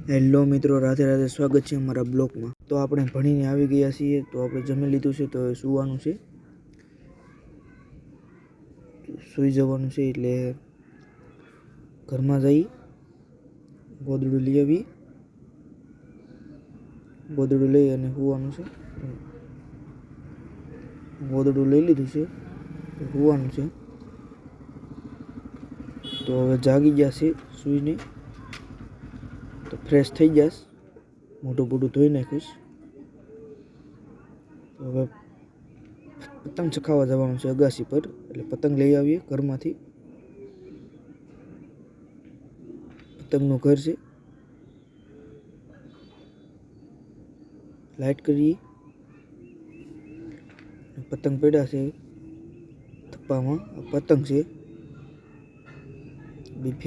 Hello મિત્રો, રાધે રાધે. સ્વાગત છે અમારા બ્લોગમાં. તો આપણે ભણીને આવી ગયા છીએ, તો આપણે જમી લીધું છે, તો હવે સૂવાનું છે, સૂઈ જવાનું છે. એટલે ઘરમાં જઈ ગોદડું લઈ આવી, ગોદડું લઈ અને સૂવાનું છે. ગોદડું લઈ લીધું છે, સૂવાનું છે. તો હવે જાગી જશે સૂઈને, તો ફ્રેશ થઈ જશ, મોઢું બોઢું ધોઈ નાખીશ. તો હવે પતંગ ચખાવવા જવાનું છે અગાસી પર, એટલે પતંગ લઈ આવીએ ઘરમાંથી. પતંગનું ઘર છે, લાઇટ કરીએ. પતંગ પડ્યા છે થપ્પામાં. પતંગ છે બી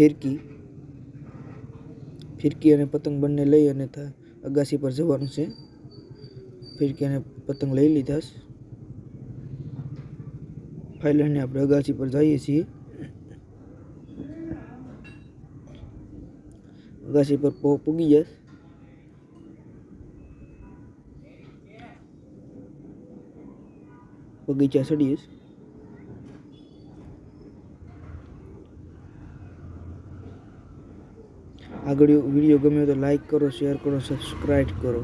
ફિરકી અને પતંગ બંને લઈ અને અગાસી પર જવાનું છે. ફિરકી અને પતંગ લઈ લીધા છે. ફાઇલને આપણે અગાસી પર જઈએ છીએ. અગાસી પર પૂગી જાય, બગીચા ચડીએ. આગળ વિડીયો ગમ્યો તો લાઈક કરો, શેર કરો, સબસ્ક્રાઈબ કરો.